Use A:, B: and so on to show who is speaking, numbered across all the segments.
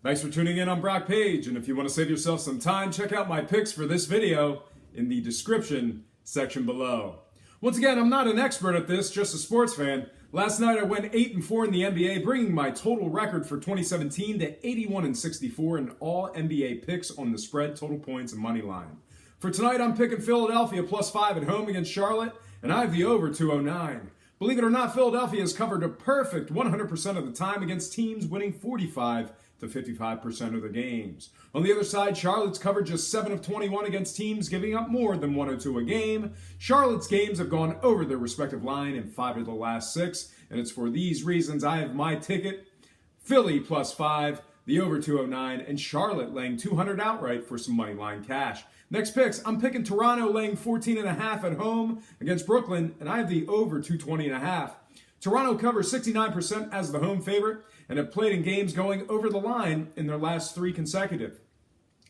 A: Thanks for tuning in on Brock Page, and if you want to save yourself some time, check out my picks for this video in the description section below. Once again, I'm not an expert at this, just a sports fan. Last night I went 8-4 in the NBA, bringing my total record for 2017 to 81-64 in all NBA picks on the spread, total points, and money line. For tonight, I'm picking Philadelphia +5 at home against Charlotte, and I have the over 209. Believe it or not, Philadelphia has covered a perfect 100% of the time against teams winning 45 to 55% of the games. On the other side, Charlotte's covered just 7 of 21 against teams giving up more than 102 a game. Charlotte's games have gone over their respective line in 5 of the last 6, and it's for these reasons I have my ticket, Philly +5, the over 209, and Charlotte laying 200 outright for some money line cash. Next picks, I'm picking Toronto laying 14.5 at home against Brooklyn, and I have the over 220.5. Toronto covers 69% as the home favorite and have played in games going over the line in their last 3 consecutive.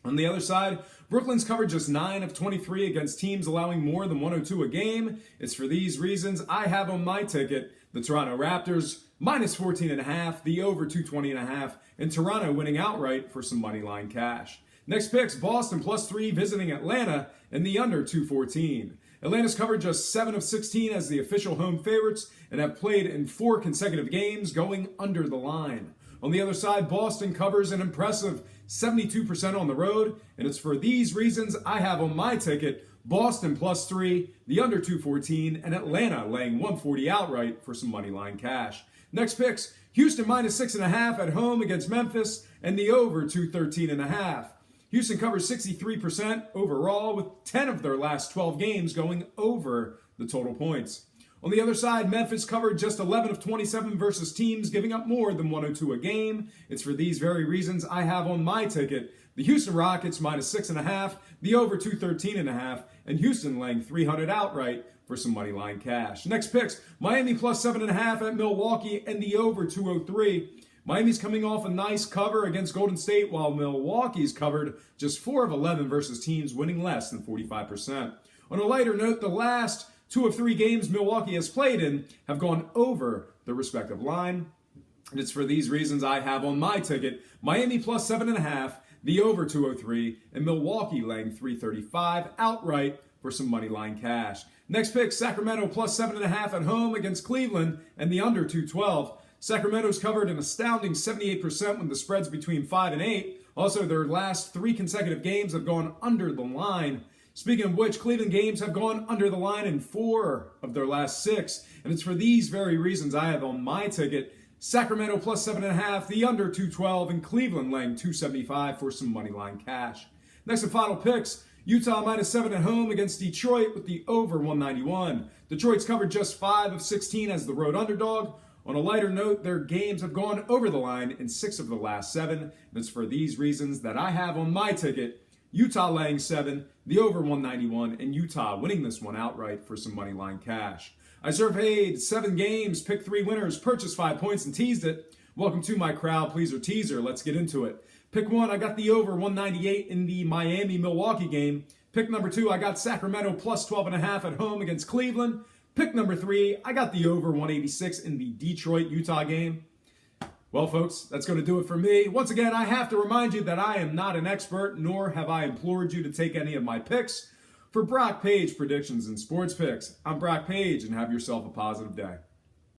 A: On the other side, Brooklyn's covered just 9 of 23 against teams allowing more than 102 a game. It's for these reasons I have on my ticket the Toronto Raptors -14.5, the over 220.5, and Toronto winning outright for some money line cash. Next picks, Boston +3 visiting Atlanta and the under 214. Atlanta's covered just 7 of 16 as the official home favorites and have played in 4 consecutive games going under the line. On the other side, Boston covers an impressive 72% on the road, and it's for these reasons I have on my ticket Boston +3, the under 214, and Atlanta laying 140 outright for some money line cash. Next picks, Houston -6.5 at home against Memphis and the over 213.5. Houston covers 63% overall, with 10 of their last 12 games going over the total points. On the other side, Memphis covered just 11 of 27 versus teams giving up more than 102 a game. It's for these very reasons I have on my ticket the Houston Rockets -6.5, the over 213.5, and Houston laying 300 outright for some money line cash. Next picks, Miami +7.5 at Milwaukee and the over 203. Miami's coming off a nice cover against Golden State, while Milwaukee's covered just 4 of 11 versus teams winning less than 45%. On a lighter note, the last 2 of 3 games Milwaukee has played in have gone over the respective line. And it's for these reasons I have on my ticket Miami +7.5, the over 203, and Milwaukee laying 335 outright for some money line cash. Next pick, Sacramento +7.5 at home against Cleveland and the under 212. Sacramento's covered an astounding 78% when the spread's between 5 and 8. Also, their last 3 consecutive games have gone under the line. Speaking of which, Cleveland games have gone under the line in 4 of their last 6. And it's for these very reasons I have on my ticket Sacramento +7.5, the under 212, and Cleveland laying 275 for some money line cash. Next and final picks, Utah -7 at home against Detroit with the over 191. Detroit's covered just 5 of 16 as the road underdog. On a lighter note, their games have gone over the line in 6 of the last 7, and it's for these reasons that I have on my ticket Utah laying 7, the over 191, and Utah winning this one outright for some money line cash. I surveyed 7 games, picked 3 winners, purchased 5 points, and teased it. Welcome to my crowd pleaser teaser. Let's get into it. Pick 1, I got the over 198 in the Miami-Milwaukee game. Pick number 2, I got Sacramento +12.5 at home against Cleveland. Pick number 3, I got the over 186 in the Detroit-Utah game. Well, folks, that's going to do it for me. Once again, I have to remind you that I am not an expert, nor have I implored you to take any of my picks. For Brock Page Predictions and Sports Picks, I'm Brock Page, and have yourself a positive day.